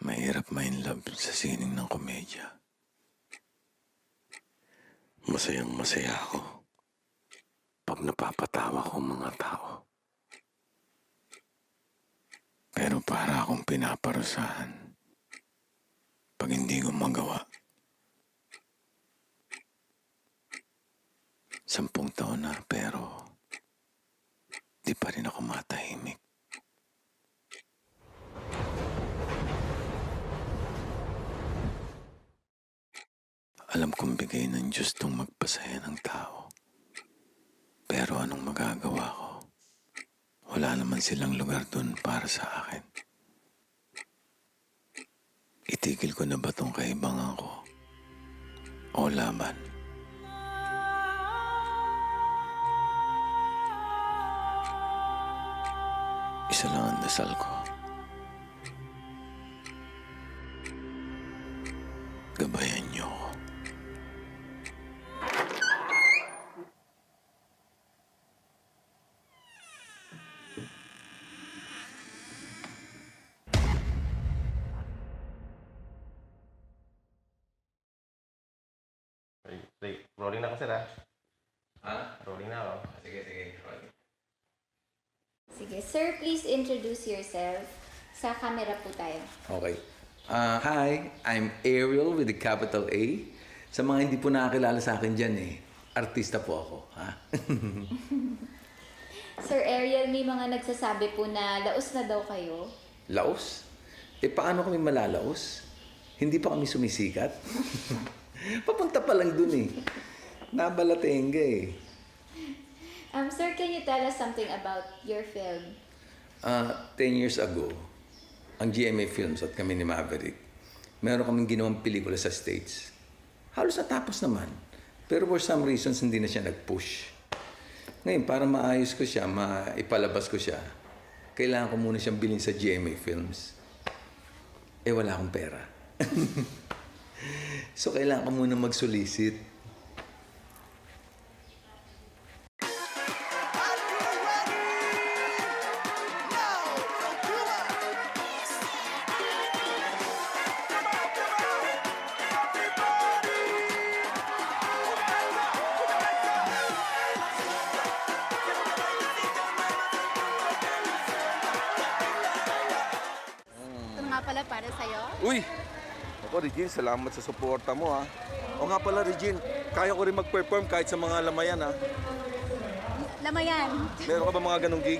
Mahirap ma-inlove sa sining ng komedya. Masayang masaya ako pag napapatawa ko ang mga tao. Pero para akong pinaparusahan pag hindi ko magawa. 10 taon na pero di pa rin ako matahimik. Alam kong bigay ng Diyos tong magpasaya ng tao. Pero anong magagawa ko? Wala naman silang lugar dun para sa akin. Itigil ko na ba tong kaibangan ko? O laban? Isa lang ang dasal ko. Gabayan niyo ako. Rolling na ako, sir, ha? Ha? Rolling na ako. Sige, sige. Sige, sir, please introduce yourself. Sa camera po tayo. Okay. Hi, I'm Ariel with the capital A. Sa mga hindi po nakakilala sa akin dyan artista po ako, ha? Sir Ariel, may mga nagsasabi po na laos na daw kayo. Laos? Paano kami malalaos? Hindi pa kami sumisikat? Papunta pa lang dun Nabalatenga Sir, can you tell us something about your film? 10 years ago, ang GMA Films at kami ni Maverick, meron kaming ginawang pelikula sa States. Halos natapos naman. Pero for some reasons, hindi na siya nag-push. Ngayon, para maayos ko siya, maipalabas ko siya, kailangan ko muna siyang bilhin sa GMA Films. Wala akong pera. So, kailangan ko muna mag-solicit. Ito nga pala para sa'yo. Uy! Ako, Regine, salamat sa suporta mo, ha. O nga pala, Regine, kaya ko rin mag-perform kahit sa mga lamayan, ha. Lamayan. Meron ka ba mga ganong gig?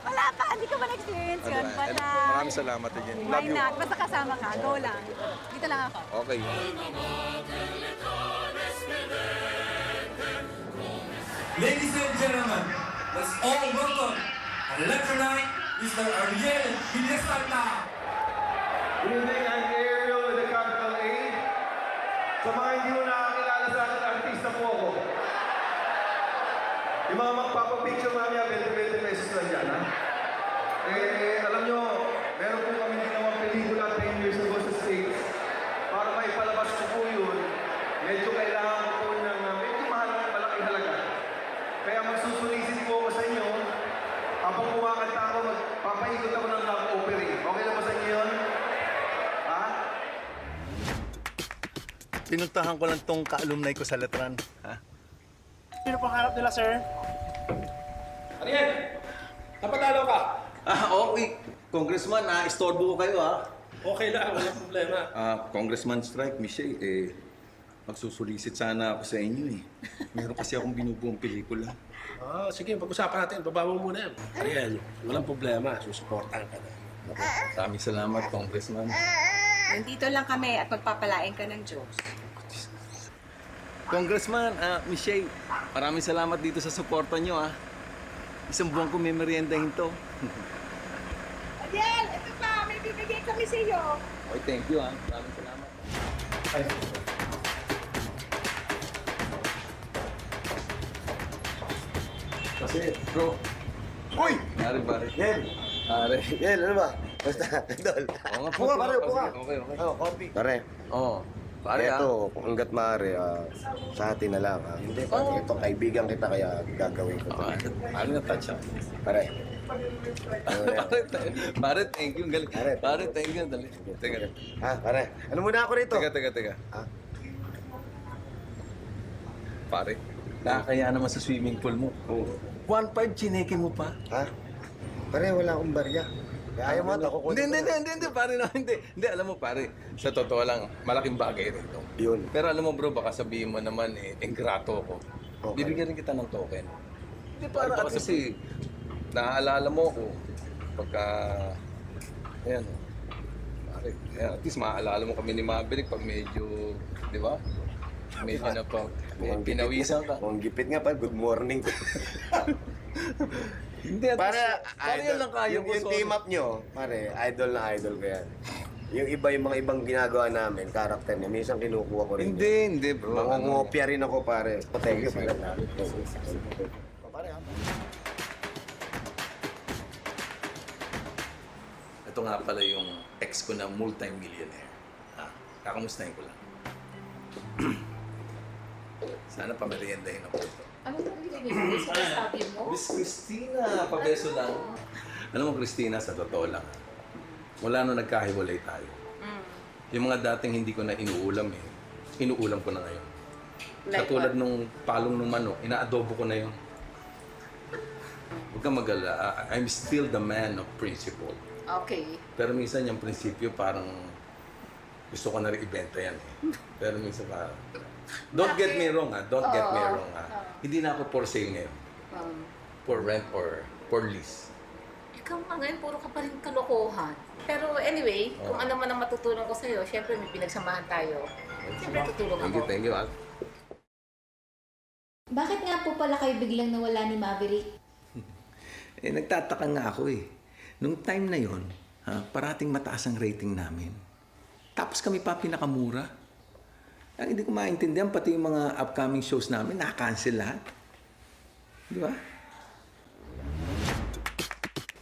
Wala pa, hindi ko ba na-experience yun? But, Maraming salamat, Regine. why Love you. not? Basta kasama ka, go lang. Dito lang ako. Okay. Ladies and gentlemen, let's all welcome Electrolyte, Mr. Ariel Villasanta. Good evening, I'm Ariel with the capital A. Sa mga hindi mo nakakilala sa akin, artista po ako. Yung mga magpapapicture mamaya, 20 pesos lang yan, ha? Alam nyo, meron po kami ginawang pelikula 10 years ago sa States. Para maipalabas ko po yun, medyo kailangan ko po ng medyo malaking halaga. Kaya magsusulisit po ako sa inyo. Habang kumakanta ako, magpapaikot ako ng love offering. Okay na ba sa inyo yun? Ha? Pinuntahan ko lang tong ka-alumni ko sa Letran. Ha? Sino pang harap nila, sir? Ariel! Napatalo ka! Okay. Congressman, istorbo ko kayo, ha? Okay lang, walang problema. Congressman Strike, Michelle, magsusulisit sana ako sa inyo, Meron kasi akong binubuong pelikula. Sige, pag-usapan natin. Baba mo muna yan. Ariel, walang problema. Susuportahan ka na. Maraming salamat, Congressman. Nandito lang kami at magpapalain ka ng Diyos. Congressman, Michelle, maraming salamat dito sa suporta nyo, ha? Isang buwan ko may meriendahin to. Ariel, ito pa, may bibigay kami sa iyo. Okay, thank you, ha? Maraming salamat. Kasi, bro. Uy! Nari, pare. Yen! Pare. Yen, ano ba? Basta, idol. Oo nga, Upo ka, pare, upo ka. Okay, okay. Oh, coffee. Pare, Oo. Pare, Ito, hanggat maaari, sa atin na lang. Hindi, pare, ito, kaibigan kita, kaya gagawin ko. Pare, na-touch ako. Pare. Pare, thank you. Galing. Pare, Pare, thank you. Dali. Teka. Pare, ano muna ako rito? Teka. Ha? Pare, nakakaya naman sa swimming pool mo. Oo. 1.5 chineke mo pa. Ha? Pare, wala akong barya. Kaya ayaw mo, ako Hindi, pare na, hindi. Hindi, alam mo, pare, sa totoo lang, malaking bagay rin ito. Yun. Pero alam mo, bro, baka sabihin mo naman, ingrato ko. Okay. Bibigyan rin kita ng token. Hindi, para at kasi, naaalala mo ko, pagka, ayan, pare, ayan, at least maaalala mo kami ni Maverick pag medyo, di ba? Medyo na pa, pinawisan ka. Kung gipit nga pa, good morning. Hindi, at Para, para yun lang kaya ko. yung team up nyo, pare, idol na idol ko yan. Yung iba, yung mga ibang ginagawa namin, karakter niya, minsan kinukuha ko rin. Hindi, bro. Mangungopia rin ako, pare. Thank you, pare. Ito nga pala yung ex ko na multi-millionaire. Kakamustahin ko lang. Sana pameriendahin ako ito. Ano bang ginagawa sa sabi mo? Miss Christina, pabeso lang. Alam mo, Christina, sa totoo lang, wala nung nagkahiwalay tayo. Yung mga dating hindi ko na inuulam inuulam ko na ngayon. Katulad nung palong ng manok, inaadobo ko na yun. Huwag kang mag-ala. I'm still the man of principle. Okay. Pero minsan yung prinsipyo parang gusto ko na rin ibenta yan. Pero minsan parang... Don't get me wrong, Don't get me wrong, Hindi na ako for sale ngayon. For rent or for lease. Ikaw nga ngayon, puro ka pa rin kalokohan. Pero anyway, kung ano man ang matutulong ko sa'yo, syempre may pinagsamahan tayo. Syempre tutulong ako. Thank you, Bakit nga po pala kayo biglang nawala ni Maverick? Nagtataka nga ako Nung time na yon, parating mataas ang rating namin. Tapos kami pa pinakamura. Ang hindi ko maintindihan, pati yung mga upcoming shows namin, naka-cancel lahat. Di ba?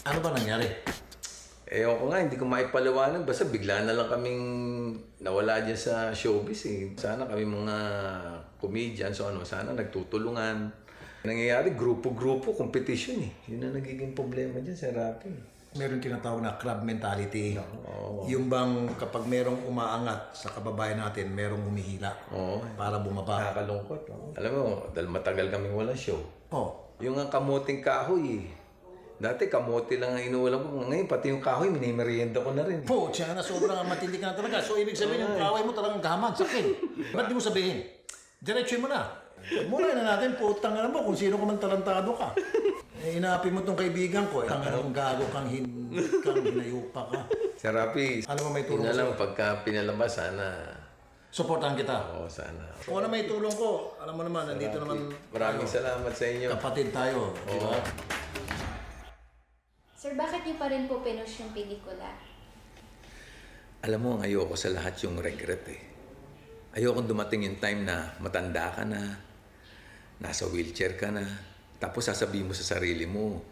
Ano ba nangyari? Ewan ko nga, hindi ko maipaliwanag. Basta bigla na lang kaming nawala dyan sa showbiz Sana kami mga comedians o sana nagtutulungan. Nangyayari, grupo-grupo, competition Yun ang nagiging problema dyan sa Rappi. Meron tinatawag na crab mentality. Yung bang kapag merong umaangat sa kababayan natin, merong humihila para bumaba. Nakakalungkot. Alam mo, dahil matagal kaming walang show. Yung ang kamuting kahoy Dati kamote lang ang inuulam ko. Ngayon, pati yung kahoy, minimerienda ko na rin. Po, siya na sobrang matindi ka na talaga. So, ibig sabihin yung kahoy mo talagang gaman, sakit. Ba't di mo sabihin? Diretso mo na. Muna na natin, putang na mo kung sino ka man talentado ka. Inaapin mo tong kaibigan ko. Tangan gago kang hinayupa ka. Sir Rapi, alam mo may tulong ko pagka pinalabas, sana... Supportahan kita. Oo, sana. Kung ano may tulong ko, alam mo naman, nandito naman... Maraming salamat sa inyo. Kapatid tayo, di ba? Sir, bakit niyo pa rin po pinush yung pelikula? Alam mo, ayoko sa lahat yung regret Ayoko dumating yung time na matanda ka na, nasa wheelchair ka na, tapos sasabihin mo sa sarili mo,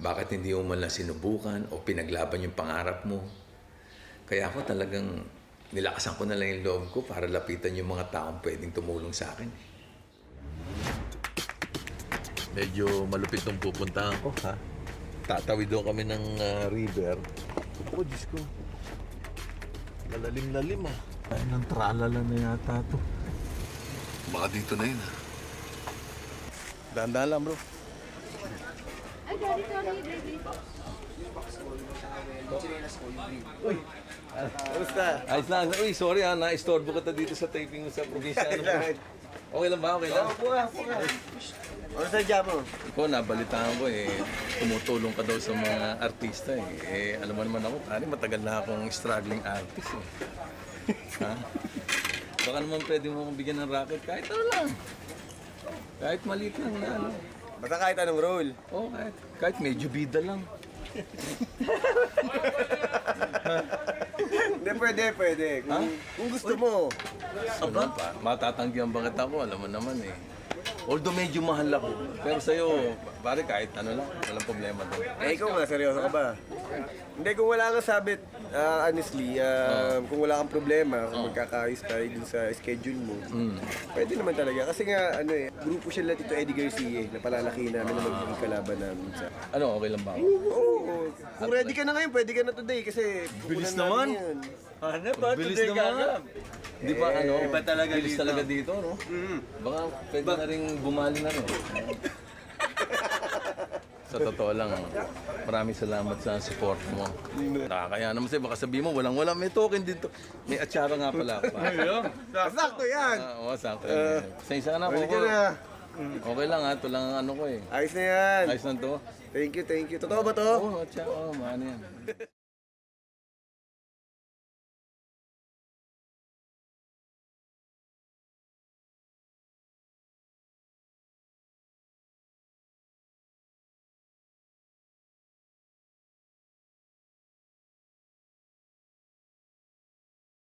bakit hindi mo man lang sinubukan o pinaglaban yung pangarap mo. Kaya ako talagang nilakasan ko na lang yung loob ko para lapitan yung mga taong pwedeng tumulong sa akin. Medyo malupit nung pupuntahan ko, Tatawid doon kami ng river. Oh, Diyos ko. Malalim-lalim, Ay, ng tralala na yata to. Baka dito na yun, Dahan-dahan lang, bro. Ay, sorry, baby. Uy! Kamusta? Ayos lang. Uy, sorry na-istorbo ka dito sa taping mo sa probinsya. Okay lang ba? Okay lang? Oo, puka. Ano sa job mo? Ikaw, nabalitaan ko tumutulong ka daw sa mga artista alam mo naman ako, matagal na akong struggling artist Baka naman pwede mo akong bigyan ng racket kahit ano lang. Kahit maliit lang na Basta kahit anong role. Oo, kahit medyo bida lang. Hindi, pwede. Kung gusto mo. Aba, matatanggihan bakit ako, alam mo naman Although medyo mahal ako, pero sa'yo, pare kahit ano lang, walang problema doon. Ikaw nga, seryoso ka ba? Hindi, kung wala kang sabit, Honestly, kung wala kang problema, kung magkakaayos tayo dun sa schedule mo, pwede naman talaga. Kasi nga, grupo siya lahat ito, Eddie Garcia, na palalaki namin na magiging kalaban namin sa... Ano, okay lang ba ako? Oo. Kung ready ka na ngayon, pwede ka na today kasi... Bilis pupunan naman. namin yan. Ano ba? Bilis Today naman. kagad. Di ba Iba talaga bilis dito. talaga dito, no? Baka pwede na rin bumali na rin. Sa totoo lang, maraming salamat sa support mo. Nakakaya naman sa'yo, baka sabihin mo, walang-wala, may token dito. May atsara nga pala. Sakto yan! Oo, sakto. Pasensya ka na, Balik Coco. ka na. Okay lang ha, ito lang ang ano ko eh. Ayos na yan. Ayos na to. Thank you. Totoo ba to? Oo, atsara, maano yan.